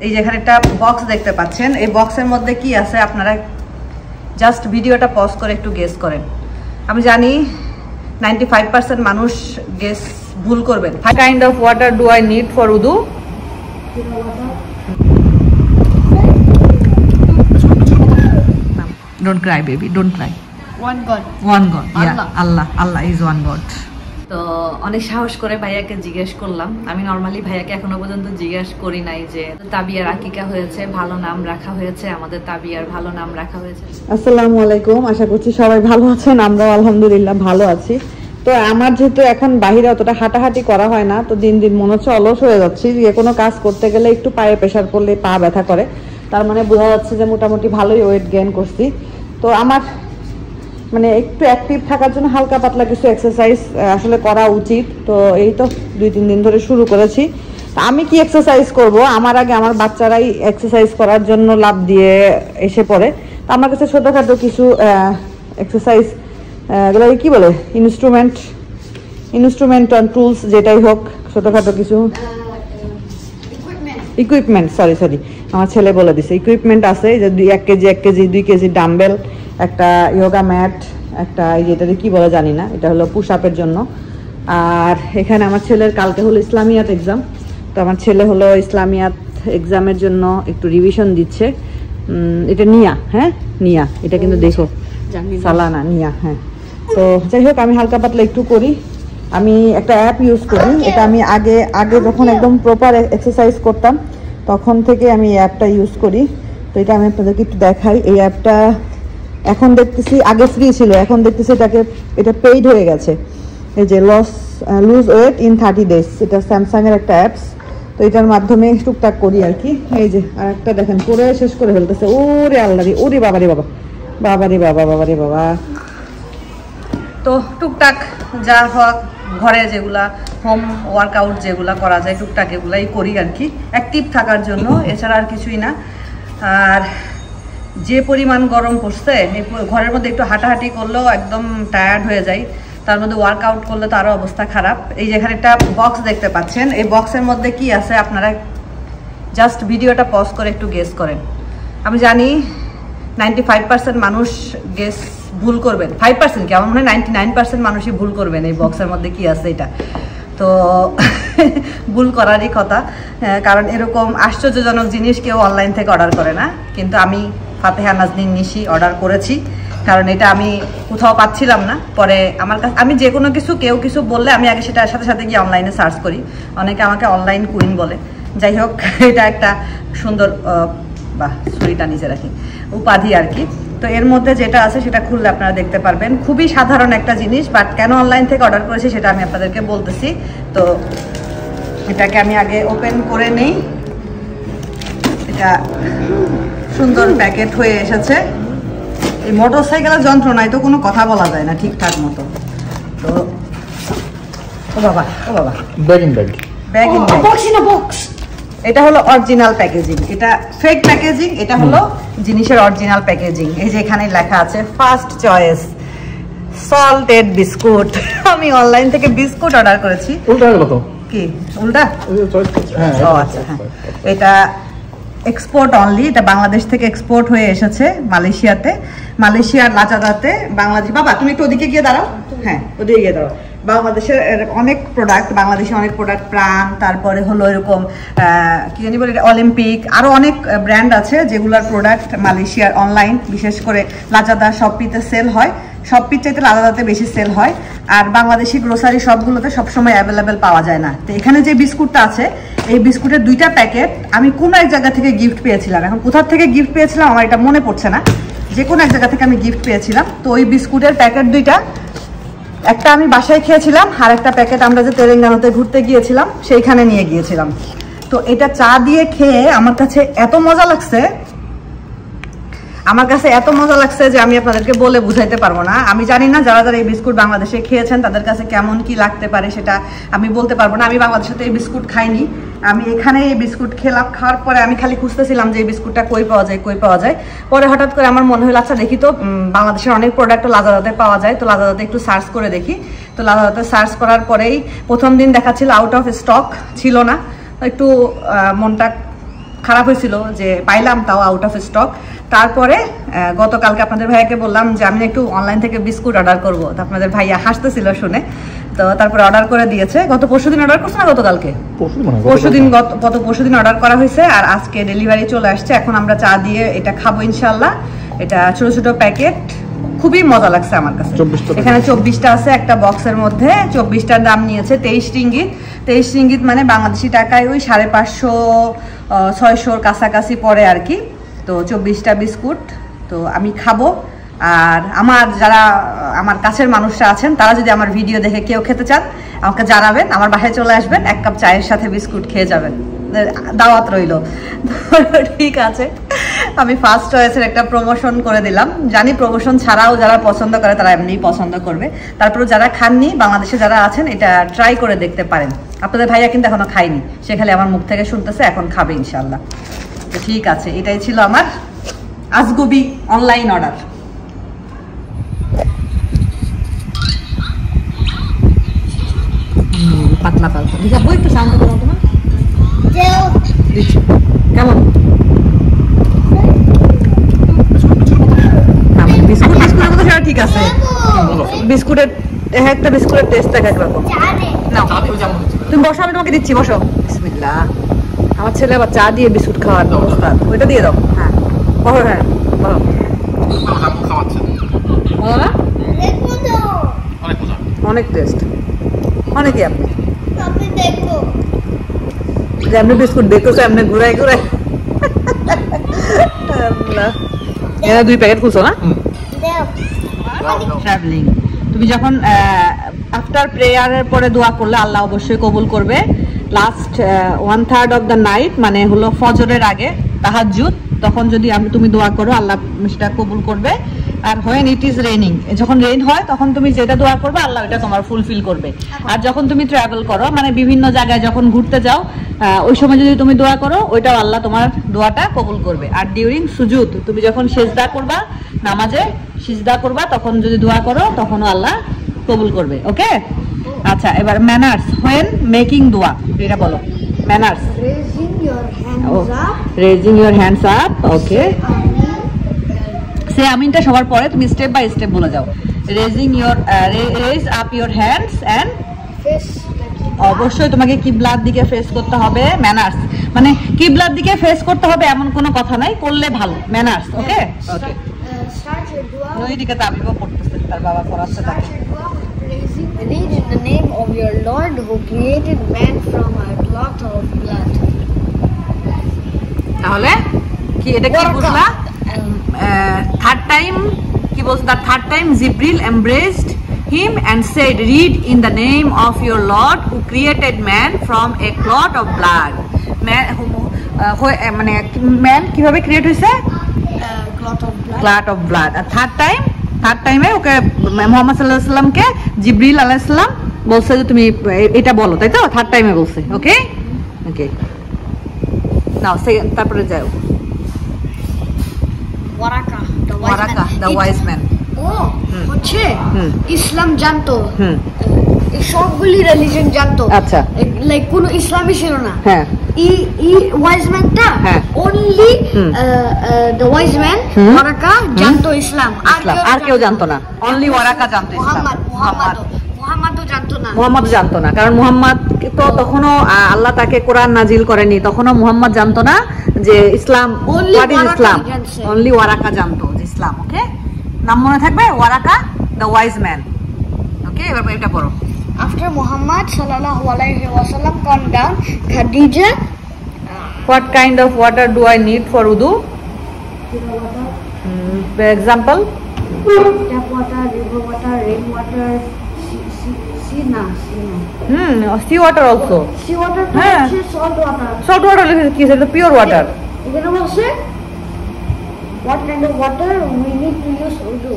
এই যে এখানে একটা বক্স দেখতে পাচ্ছেন, এই বক্সের মধ্যে কি আছে আপনারা জাস্ট ভিডিওটা পজ করে একটু গেস করেন। আমি জানি 95% মানুষ গেস ভুল করবেন। What kind of water do I need for wudu? Don't cry baby, don't cry. One God. One God. Yeah, Allah. Allah is one God. তো অনেক সাহস করে ভাইয়াকে জিজ্ঞেস করলাম। আমি নরমালি ভাইয়াকে এখনো পর্যন্ত জিজ্ঞেস করি নাই যে তাবিয়ার আকিকা হয়েছে, ভালো নাম রাখা হয়েছে, আমাদের তাবিয়ার ভালো নাম রাখা হয়েছে। আসসালামু আলাইকুম, আশা করছি সবাই ভালো আছেন, আমরাও আলহামদুলিল্লাহ ভালো আছি। তো আমার যেহেতু এখন বাইরে অতটা হাঁটাহাঁটি করা হয় না, তো দিন দিন মনে হচ্ছে অলস হয়ে যাচ্ছি। যে কোনো কাজ করতে গেলে একটু পায়ে প্রেশার পড়লে পা ব্যথা করে, তার মানে বোঝা যাচ্ছে যে মোটামুটি ভালোই ওয়েট গেইন করছি। তো আমার মানে একটু অ্যাক্টিভ থাকার জন্য হালকা পাতলা কিছু এক্সারসাইজ আসলে করা উচিত। তো এই তো 2-3 দিন ধরে শুরু করেছি। তো আমি কি এক্সারসাইজ করব, আমার আগে আমার বাচ্চারাই এক্সারসাইজ করার জন্য লাভ দিয়ে এসে পড়ে। তো আমার কাছে ছোটোখাটো কিছু এক্সারসাইজ এগুলো কি বলে ইনস্ট্রুমেন্ট অ্যান্ড টুলস যেটাই হোক, ছোটোখাটো কিছু ইকুইপমেন্ট সরি আমার ছেলে বলে দিছে ইকুইপমেন্ট আছে। যে 1 কেজি 1 কেজি 2 কেজি ডাম্বেল, একটা ইয়োগা ম্যাট, একটা যেটাতে কি বলে জানি না, এটা হলো পুশ আপের জন্য। আর এখানে আমার ছেলের কালকে হলো ইসলামিয়াত এক্সাম, তো আমার ছেলে হলো ইসলামিয়াত এক্সামের জন্য একটু রিভিশন দিচ্ছে। এটা নিয়া এটা কিন্তু দেখো সালানা নিয়া। হ্যাঁ, তো যাই হোক আমি হালকা পাতলা একটু করি। আমি একটা অ্যাপ ইউজ করি, এটা আমি আগে যখন একদম প্রপার এক্সারসাইজ করতাম তখন থেকে আমি এই অ্যাপটা ইউজ করি। তো এটা আমি আপনাদেরকে একটু দেখাই। এই অ্যাপটা এখন দেখতেছি আগে ফ্রি ছিল, এখন দেখতেছি এটা পেইড হয়ে গেছে। এই যে লুজ ওয়েট ইন 30 days, এটা স্যামসাংয়ের একটা অ্যাপস। তো এটার মাধ্যমে টুকটাক করি আর কি। এই যে আর একটা দেখেন পরে শেষ করে ফেলতেছে। ওরে আল্লাহ রে, ওরে বাবারে বাবা। তো টুকটাক যা হোক ঘরে যেগুলা হোম ওয়ার্কআউট যেগুলা করা যায় টুকটাক এগুলাই করি আর কি, অ্যাক্টিভ থাকার জন্য, এছাড়া আর কিছুই না। আর যে পরিমাণ গরম পড়ছে, এই ঘরের মধ্যে একটু হাঁটাহাঁটি করলেও একদম টায়ার্ড হয়ে যায়, তার মধ্যে ওয়ার্কআউট করলে তো আরও অবস্থা খারাপ। এই যে এখানে একটা বক্স দেখতে পাচ্ছেন, এই বক্সের মধ্যে কি আছে আপনারা জাস্ট ভিডিওটা পজ করে একটু গেস করেন। আমি জানি 95% মানুষ গেস ভুল করবেন, 5% কি আমার মনে হয় 99% মানুষই ভুল করবেন এই বক্সের মধ্যে কি আছে এটা। তো ভুল করারই কথা, কারণ এরকম আশ্চর্যজনক জিনিস কেউ অনলাইন থেকে অর্ডার করে না। কিন্তু আমি ফাতেহা নাজনীন নিশি অর্ডার করেছি, কারণ এটা আমি কোথাও পাচ্ছিলাম না। পরে আমার কাছে আমি যে কোনো কেউ কিছু বললে আমি আগে সেটার সাথে সাথে গিয়ে অনলাইনে সার্চ করি। অনেকে আমাকে অনলাইন কুইন বলে। যাই হোক, এটা একটা সুন্দর ছুরিটা নিচে রাখি উপাধি আর কি। তো এর মধ্যে যেটা আছে সেটা খুললে আপনারা দেখতে পারবেন, খুবই সাধারণ একটা জিনিস, বাট কেন অনলাইন থেকে অর্ডার করেছি সেটা আমি আপনাদেরকে বলতেছি। তো এটাকে আমি আগে ওপেন করে নেই। এটা সুন্দর প্যাকেট হয়ে এসেছে। এই মোটর সাইকেলের যন্ত্রণায় তো কোনো কথা বলা যায় না ঠিকঠাক মতো। তো ও বাবা ব্যাগ ইন বক্স। এটা হলো অরিজিনাল প্যাকেজিং, এটা ফেক প্যাকেজিং, এটা হলো জিনিসের অরিজিনাল প্যাকেজিং। এই যে এখানে লেখা আছে ফার্স্ট চয়েস সল্টেড বিস্কুট। আমি অনলাইন থেকে বিস্কুট অর্ডার করেছি। কি উল্টা? ও আচ্ছা, হ্যাঁ। এটা এক্সপোর্ট অনলি, এটা বাংলাদেশ থেকে এক্সপোর্ট হয়ে এসেছে মালয়েশিয়াতে, মালয়েশিয়ার লাজাদাতে। বাংলাদেশ বাবা তুমি একটু ওদিকে গিয়ে দাঁড়াও, হ্যাঁ ওদিকে গিয়ে দাঁড়াও। বাংলাদেশের অনেক প্রোডাক্ট, বাংলাদেশে অনেক প্রোডাক্ট, প্রাণ, তারপরে হলো এরকম কি জানি বলে অলিম্পিক, আরও অনেক ব্র্যান্ড আছে যেগুলোর প্রোডাক্ট মালয়েশিয়ার অনলাইন, বিশেষ করে লাজাদা শপিতে সেল হয়। শপির চাইতে লাজাদাতে বেশি সেল হয়। আর বাংলাদেশি গ্রোসারি শপগুলোতে সবসময় অ্যাভেলেবেল পাওয়া যায় না। তো এখানে যে বিস্কুটটা আছে, এই বিস্কুটের 2টা প্যাকেট আমি কোনো এক জায়গা থেকে গিফট পেয়েছিলাম। এখন কোথা থেকে গিফট পেয়েছিলাম আমার এটা মনে পড়ছে না, যে কোনো এক জায়গা থেকে আমি গিফট পেয়েছিলাম। তো ওই বিস্কুটের প্যাকেট 2টা, একটা আমি বাসায় খেয়েছিলাম, আর একটা প্যাকেট আমরা যে তেলেঙ্গানাতে ঘুরতে গিয়েছিলাম সেইখানে নিয়ে গিয়েছিলাম। তো এটা চা দিয়ে খেয়ে আমার কাছে এত মজা লাগছে যে আমি আপনাদেরকে বলে বুঝাইতে পারবো না। আমি জানি না যারা এই বিস্কুট বাংলাদেশে খেয়েছেন তাদের কাছে কেমন কি লাগতে পারে সেটা আমি বলতে পারবো না। আমি বাংলাদেশে তো এই বিস্কুট খাইনি, আমি এখানে এই বিস্কুট খেলাম। খাওয়ার পরে আমি খালি খুঁজতেছিলাম যে এই বিস্কুটটা কই পাওয়া যায়। পরে হঠাৎ করে আমার মনে হলো আচ্ছা দেখি তো বাংলাদেশের অনেক প্রোডাক্ট লাজাদাতে পাওয়া যায়, তো লাজাদাতে একটু সার্চ করে দেখি। তো লাজাদাতে সার্চ করার পরেই প্রথম দিন দেখাচ্ছিল আউট অফ স্টক, ছিল না। একটু মনটা খারাপ হয়েছিল যে পাইলাম তাও আউট অফ স্টক। তারপরে গতকালকে আপনাদের ভাইয়াকে বললাম যে আমি একটু অনলাইন থেকে বিস্কুট অর্ডার করবো, তো আপনাদের ভাইয়া হাসতেছিল শুনে, তো তারপরে অর্ডার করে দিয়েছে। গত পরশুদিন অর্ডার করছে না গতকালকে? পরশুদিন অর্ডার করা হয়েছে আর আজকে ডেলিভারি চলে আসছে। এখন আমরা চা দিয়ে এটা খাবো ইনশাল্লাহ। এটা ছোট ছোট প্যাকেট, খুবই মজা লাগছে আমার কাছে। এখানে 24টা আছে একটা বক্সের মধ্যে। 24টার দাম নিয়েছে 23 রিঙ্গিত। 23 রিঙ্গিত মানে বাংলাদেশি টাকায় ওই 550-600 কাছাকাছি পড়ে আর কি। তো 24টা বিস্কুট তো আমি খাবো। আর যারা আমার কাছের মানুষরা আছেন তারা যদি আমার ভিডিও দেখে কেউ খেতে চান আমাকে জানাবেন, আমার বাসায় চলে আসবেন, 1 কাপ চায়ের সাথে বিস্কুট খেয়ে যাবেন, দাওয়াত রইল। ঠিক আছে, আমি ফার্স্ট চয়েসের একটা প্রমোশন করে দিলাম। জানি প্রমোশন ছাড়াও যারা পছন্দ করে তারা এমনিই পছন্দ করবে। তারপরে যারা খাননি, বাংলাদেশে যারা আছেন এটা ট্রাই করে দেখতে পারেন। আপনাদের ভাইয়া কিন্তু এখনো খায়নি, সে খালি আমার মুখ থেকে শুনতেছে, এখন খাবে ইনশাল্লাহ। তো ঠিক আছে, এটাই ছিল আমার আজগুবি অনলাইন অর্ডার। পাতলা পাতলা দিঘা বই একটু সাউন্ড করো তোমার কেমন? বিস্কুট বিস্কুটের মতো সেটা ঠিক আছে। বিস্কুটের একটা বিস্কুটের টেস্ট এক রকম। তুমি বসো, আমি তোমাকে দিচ্ছি, বসো। বিসমিল্লাহ। আমার ছেলে আবার চা দিয়ে বিস্কুট খাওয়ার অবস্থা, ওইটা দিয়ে দাও। হ্যাঁ বলো, হ্যাঁ বলো। অনেক টেস্ট, অনেকই। আপনি বিস্কুট দেখতেছো এমনি ঘুরাই ঘুরাই। 2 প্যাকেট খুলছো না? ট্রাভেলিং, তুমি যখন আফটার প্রেয়ারের পরে দোয়া করলে আল্লাহ অবশ্যই কবুল করবে। লাস্ট 1/3 অফ দ্য নাইট মানে হলো ফজরের আগে তাহাজ্জুদ, তখন যদি তুমি দোয়া করো আল্লাহ সেটা কবুল করবে। আর হোয়েন ইট ইজ রেইনিং, যখন রেইন হয় তখন তুমি যেটা দোয়া করবে আল্লাহ ওটা তোমার ফুলফিল করবে। আর যখন তুমি ট্রাভেল করো মানে বিভিন্ন জায়গায় যখন ঘুরতে যাও ওই সময় যদি তুমি দোয়া করো ওইটাও আল্লাহ তোমার দোয়াটা কবুল করবে। আর ডিউরিং সুজুদ, তুমি যখন সিজদা করবা, নামাজে সিজদা করবা, তখন যদি দোয়া করো তখনও আল্লাহ কবুল করবে। ওকে, আচ্ছা এবার ম্যানার্স হোয়েন মেকিং দোয়া, এটা বলো। Manners, raising your hands up. Okay, সে আমিনটা সবার পরে তুমি স্টেপ বাই স্টেপ বলে যাও। Raising your, raise up your hands and অবশ্যই তোমাকে কিবলার দিকে ফেস করতে হবে। ম্যানার্স মানে কিবলার দিকে ফেস করতে হবে এমন কোনো কথা নাই, করলে ভালো। ম্যানার্স। ওকে ওকে, ওই দিকে তাবিবও পড়তেছে, তার বাবা পড়াচ্ছে তাকে। Read in the name of your Lord who created man from a clot of blood. তাহলে কি এটা কি বুঝলা? থার্ড টাইম কি বলছে? The third time Jibril embraced him and said, read in the name of your Lord who created man from a clot of blood. মানে man কিভাবে create হয়েছে? Clot of blood. আর থার্ড টাইমে ওকে মুহাম্মদ সাল্লাল্লাহু আলাইহি ওয়াসাল্লামকে জিবরিল আলাইহিস সালাম বলছে যে তুমি এটা বলো, তাই তো? থার্ড টাইমে বলছে। ওকে ওকে, নাও তারপরে যাও। Waraqa, the wise man. ও হচ্ছে ইসলাম জানতো, এই সবগুলি রিলিজিয়ন জানতো। আচ্ছা, লাইক কোনো ইসলামই ছিল না। হ্যাঁ, ওয়াইজ ম্যানটা only the wise man Waraqa জানতো ইসলাম, আর কেউ জানতো না। অনলি ওয়ারাকা জানতো ইসলাম। মুহাম্মদ জানতো না, কারণ মুহাম্মদ তো তখনও আল্লাহ তাকে কোরআন নাজিল করেনি, তখনও মুহাম্মদ জানতো না যে Islam what is Islam. Only Waraqa জানতো যে ইসলাম। ওকে, নাম মনে থাকবে, Waraqa the wise man. Okay, এবার এটা পড়ো। After Muhammad sallallahu alaihi wasallam calmed down, Khadija. What kind of water do I need for wudu? For example, Tap water, river water, rain water, sea water also. Sea water, salt water. Salt water is pure water. এখানে বলছে what kind of water we need to use wudu.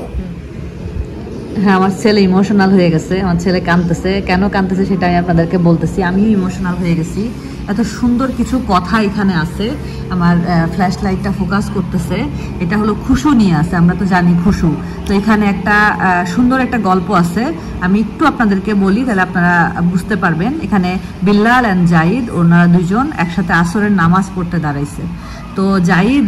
হ্যাঁ, আমার ছেলে emotional হয়ে গেছে, আমার ছেলে কাঁদতেছে। কেন কাঁদতেছে সেটা আমি আপনাদেরকে বলতেছি। আমিও ইমোশনাল হয়ে গেছি এত সুন্দর কিছু কথা এখানে আছে। আমার ফ্ল্যাশ লাইটটা ফোকাস করতেছে, এটা হলো খুশু নিয়ে আছে, আমরা তো জানি খুশু। তো এখানে একটা সুন্দর একটা গল্প আছে, আমি একটু আপনাদেরকে বলি তাহলে আপনারা বুঝতে পারবেন। এখানে বিল্লাল অ্যান্ড জাইদ, ওনারা দুজন একসাথে আসরের নামাজ পড়তে দাঁড়াইছে। তো জাইদ,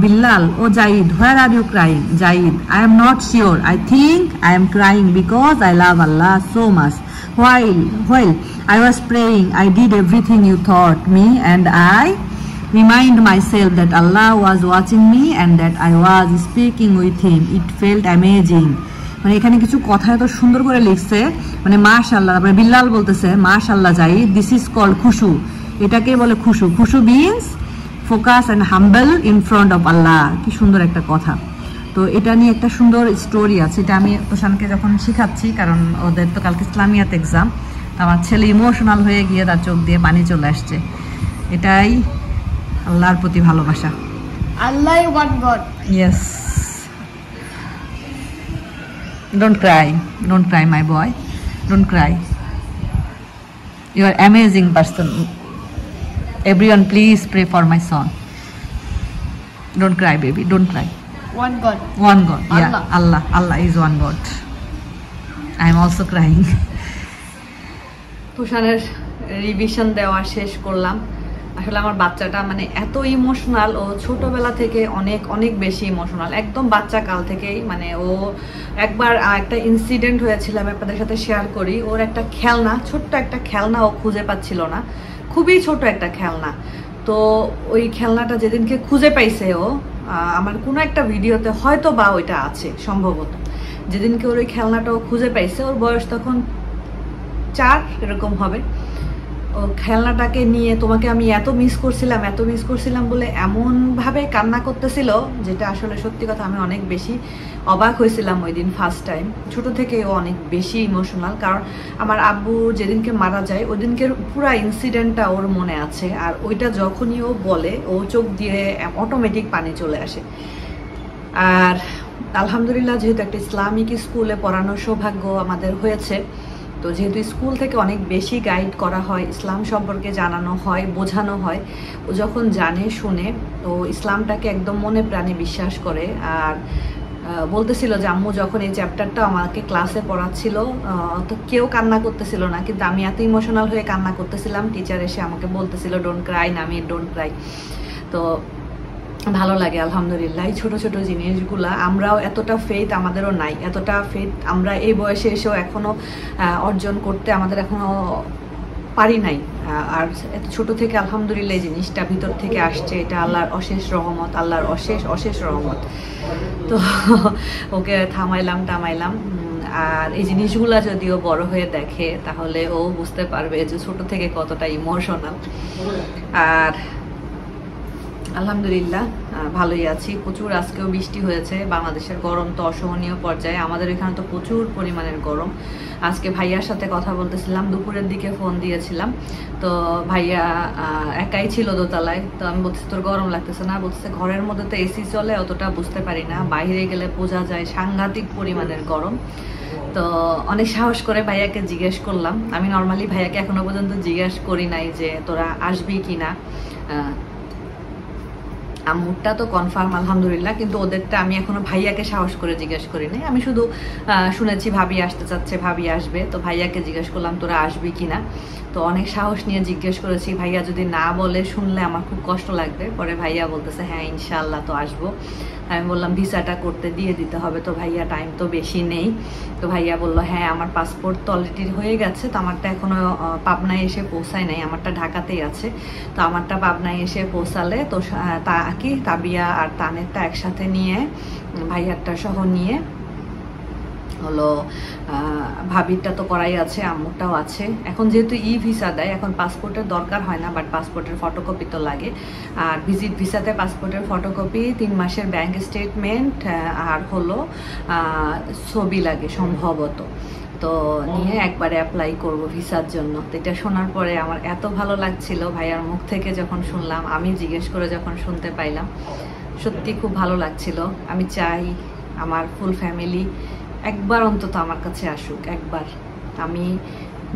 বিল্লাল, ও Zaid, where are you crying? Zaid, I am not sure, I think I am crying because I love Allah so much. While I was praying, I did everything you taught me, and I remind myself that Allah was watching me and that I was speaking with him. It felt amazing. মানে এখানে কিছু কথা এত সুন্দর করে লিখছে, মানে মাশাআল্লাহ। তারপরে বিল্লাল বলতেছে, মাশাআল্লাহ জাইদ, দিস ইজ কল্ড খুশু। এটাকে বলে খুশু। খুশু means focus and humble in front of Allah. কি সুন্দর একটা কথা। তো এটা নিয়ে একটা সুন্দর স্টোরি আছে, এটা আমি তোষানকে যখন শেখাচ্ছি, কারণ ওদের তো কালকে ইসলামিয়াত এক্সাম, আমার ছেলে ইমোশনাল হয়ে গিয়ে তার চোখ দিয়ে পানি চলে আসছে। এটাই আল্লাহর প্রতি ভালোবাসা। Allah is one God. Yes. Don't cry my boy, don't cry. You are amazing person. Everyone please pray for my son. Don't cry baby, don't cry. One God. One God, yeah, Allah is one God. I am also crying. তুষারের revision দেওয়া শেষ করলাম। আসলে আমার বাচ্চাটা মানে এত emotional, ও ছোটবেলা থেকে অনেক অনেক বেশি ইমোশনাল, একদম বাচ্চা কাল থেকেই। মানে ও একবার একটা ইনসিডেন্ট হয়েছিল, আমি আপনাদের সাথে শেয়ার করি। ওর একটা খেলনা, ছোট্ট একটা খেলনা ও খুঁজে পাচ্ছিল না, খুবই ছোট একটা খেলনা। তো ওই খেলনাটা যেদিনকে খুঁজে পাইছে ও, আমার কোনো একটা ভিডিওতে হয়তো বা ওইটা আছে সম্ভবত, যেদিনকে ওর ওই খেলনাটাও খুঁজে পাইছে, ওর বয়স তখন 4 এরকম হবে। ও খেলনাটাকে নিয়ে, তোমাকে আমি এত মিস করছিলাম বলে এমনভাবে কান্না করতেছিল, যেটা আসলে সত্যি কথা আমি অনেক বেশি অবাক হয়েছিলাম ওই দিন ফার্স্ট টাইম। ছোট থেকে ও অনেক বেশি ইমোশনাল, কারণ আমার আব্বু যেদিনকে মারা যায় ওই দিনকে পুরো ইনসিডেন্টটা ওর মনে আছে। আর ওইটা যখনই ও বলে, ও চোখ দিয়ে অটোমেটিক পানি চলে আসে। আর আলহামদুলিল্লাহ, যেহেতু একটা ইসলামিক স্কুলে পড়ানোর সৌভাগ্য আমাদের হয়েছে, তো যেহেতু স্কুল থেকে অনেক বেশি গাইড করা হয়, ইসলাম সম্পর্কে জানানো হয়, বোঝানো হয়, ও যখন জানে শুনে, তো ইসলামটাকে একদম মনে প্রাণে বিশ্বাস করে। আর বলতেছিল যে আম্মু যখন এই চ্যাপ্টারটা আমাকে ক্লাসে পড়াচ্ছিল, তো কেউ কান্না করতেছিল না, কিন্তু আমি এত ইমোশনাল হয়ে কান্না করতেছিলাম। টিচার এসে আমাকে বলতেছিল ডোন্ট ক্রাই, না আমি ডোন্ট ক্রাই। তো ভালো লাগে আলহামদুলিল্লাহ। ছোট ছোট জিনিসগুলা, আমরাও এতটা ফেথ আমাদেরও নাই, এতটা ফেথ আমরা এই বয়সে এসেও এখনো অর্জন করতে আমাদের এখনো পারি নাই। আর এত ছোট থেকে আলহামদুলিল্লাহ এই জিনিসটা ভিতর থেকে আসছে, এটা আল্লাহর অশেষ রহমত, আল্লাহর অশেষ রহমত। তো ওকে টামাইলাম। আর এই জিনিসগুলা যদিও বড় হয়ে দেখে, তাহলে ও বুঝতে পারবে যে ছোট থেকে কতটা ইমোশনাল। আর আলহামদুলিল্লাহ ভালোই আছি। প্রচুর আজকেও বৃষ্টি হয়েছে। বাংলাদেশের গরম তো অসহনীয় পর্যায়ে, আমাদের এখানে তো প্রচুর পরিমাণের গরম। আজকে ভাইয়ার সাথে কথা বলতেছিলাম, দুপুরের দিকে ফোন দিয়েছিলাম, তো ভাইয়া একাই ছিল দোতলায়। তো আমি বলতেছি তোর গরম লাগতেছে না? বলতেছে ঘরের মধ্যে তো এসি চলে, অতটা বুঝতে পারি না, বাইরে গেলে বোঝা যায় সাংঘাতিক পরিমাণের গরম। তো অনেক সাহস করে ভাইয়াকে জিজ্ঞেস করলাম। আমি নর্মালি ভাইয়াকে এখনো পর্যন্ত জিজ্ঞেস করি নাই যে তোরা আসবি কিনা। আম্মুরটা তো কনফার্ম আলহামদুলিল্লাহ, কিন্তু ওদেরটা আমি এখনো ভাইয়াকে সাহস করে জিজ্ঞেস করি নাই। আমি শুধু শুনেছি ভাবি আসতে চাচ্ছে, ভাবি আসবে, তো ভাইয়াকে জিজ্ঞেস করলাম তোরা আসবি কিনা। তো অনেক সাহস নিয়ে জিজ্ঞেস করেছি, ভাইয়া যদি না বলে শুনলে আমার খুব কষ্ট লাগবে। পরে ভাইয়া বলতেছে হ্যাঁ ইনশাআল্লাহ তো আসবো। আমি বললাম ভিসাটা করতে দিয়ে দিতে হবে, তো ভাইয়া টাইম তো বেশি নেই। তো ভাইয়া বললো হ্যাঁ আমার পাসপোর্ট তো অলরেডি হয়ে গেছে, তো আমারটা এখনো পাবনায় এসে পৌঁছায় নাই, আমারটা ঢাকাতেই আছে। তো আমারটা পাবনায় এসে পৌঁছালে তো তাবিয়া আর তানেরটা একসাথে নিয়ে, ভাইয়ারটা সহ নিয়ে হলো, ভাবিরটা তো করাই আছে, আম্মুরটাও আছে। এখন যেহেতু ভিসা দেয়, এখন পাসপোর্টের দরকার হয় না, বাট পাসপোর্টের ফটোকপি তো লাগে। আর ভিজিট ভিসাতে পাসপোর্টের ফটোকপি, 3 মাসের ব্যাংক স্টেটমেন্ট, আর হলো ছবি লাগে সম্ভবত। তো নিয়ে একবারে অ্যাপ্লাই করব ভিসার জন্য। তো এটা শোনার পরে আমার এত ভালো লাগছিল, ভাইয়ার মুখ থেকে যখন শুনলাম, আমি জিজ্ঞেস করে যখন শুনতে পাইলাম, সত্যি খুব ভালো লাগছিল। আমি চাই আমার ফুল ফ্যামিলি একবার অন্তত আমার কাছে আসুক। একবার আমি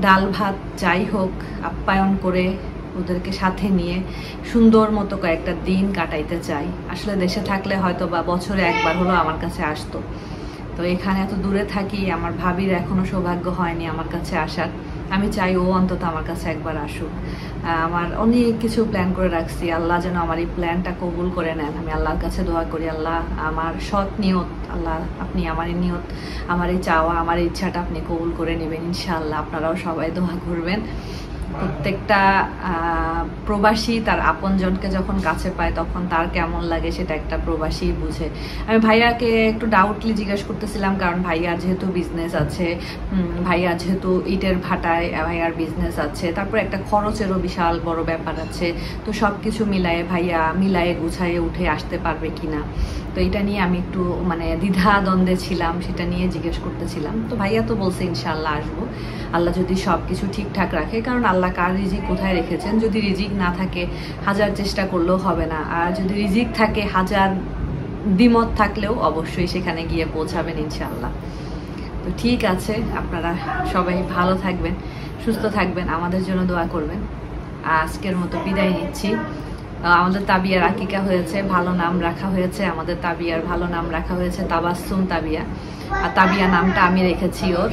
ডাল ভাত যাই হোক আপ্যায়ন করে ওদেরকে সাথে নিয়ে সুন্দর মতো কয়েকটা দিন কাটাইতে চাই। আসলে দেশে থাকলে হয়তো বা বছরে একবার হলো আমার কাছে আসতো, তো এখানে এত দূরে থাকি, আমার ভাবির এখনো সৌভাগ্য হয়নি আমার কাছে আসার। আমি চাই ও অন্তত আমার কাছে একবার আসুক। আমার অনেক কিছু প্ল্যান করে রাখছি, আল্লাহ যেন আমার এই প্ল্যানটা কবুল করে নেন। আমি আল্লাহর কাছে দোয়া করি, আল্লাহ আমার সৎ নিয়ত, আল্লাহ আপনি আমার এই নিয়ত, আমার এই চাওয়া, আমার এই ইচ্ছাটা আপনি কবুল করে নেবেন ইনশাআল্লাহ। আপনারাও সবাই দোয়া করবেন। প্রত্যেকটা প্রবাসী তার আপনজনকে যখন কাছে পায় তখন তার কেমন লাগে সেটা একটা প্রবাসী বুঝে। আমি ভাইয়াকে একটু ডাউটলি জিজ্ঞেস করতেছিলাম, কারণ ভাইয়ার যেহেতু বিজনেস আছে, ভাইয়া যেহেতু ইটের ভাটায় ভাইয়ার বিজনেস আছে, তারপর একটা খরচেরও বিশাল বড় ব্যাপার আছে, তো সব কিছু মিলায়ে ভাইয়া মিলায়ে গুছাইয়ে উঠে আসতে পারবে কিনা, তো এটা নিয়ে আমি একটু মানে দ্বিধাদ্বন্দ্বে ছিলাম, সেটা নিয়ে জিজ্ঞেস করতেছিলাম। তো ভাইয়া তো বলছে ইনশাআল্লাহ আসবো, আল্লাহ যদি সব কিছু ঠিকঠাক রাখে, কারণ আল্লাহ কার রিজিক কোথায় রেখেছেন। যদি রিজিক না থাকে হাজার চেষ্টা করলেও হবে না, আর যদি রিজিক থাকে হাজার দ্বিমত থাকলেও অবশ্যই সেখানে গিয়ে পৌঁছাবেন ইনশাআল্লাহ। তো ঠিক আছে, আপনারা সবাই ভালো থাকবেন, সুস্থ থাকবেন, আমাদের জন্য দোয়া করবেন। আজকের মতো বিদায় নিচ্ছি। আমাদের তাবিয়ার আকিকা হয়েছে, ভালো নাম রাখা হয়েছে, আমাদের তাবিয়ার ভালো নাম রাখা হয়েছে তাবাসসুম তাবিয়া। আর তাবিয়া নামটা আমি রেখেছি ওর।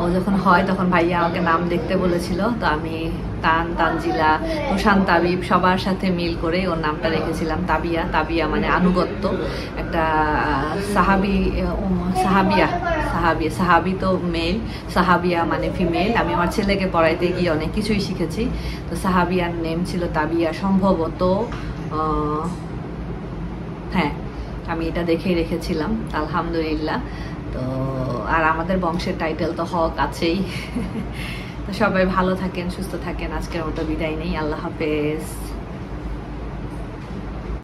ও যখন হয় তখন ভাইয়া আমাকে নাম দেখতে বলেছিল, তো আমি তানজিলা, তুষান, তাবিব সবার সাথে মিল করে ওর নামটা রেখেছিলাম তাবিয়া। তাবিয়া মানে আনুগত্য, একটা সাহাবি তো মেল, সাহাবিয়া মানে ফিমেল। আমি আমার ছেলেকে পড়াইতে গিয়ে অনেক কিছুই শিখেছি, তো সাহাবিয়ার নেম ছিল তাবিয়া সম্ভবত। হ্যাঁ, আমি এটা দেখেই রেখেছিলাম, আলহামদুলিল্লাহ। তো আর আমাদের বংশের টাইটেল তো হক আছেই। তো সবাই ভালো থাকেন, সুস্থ থাকেন, আজকের মতো বিদায় নেই, আল্লাহ হাফেজ।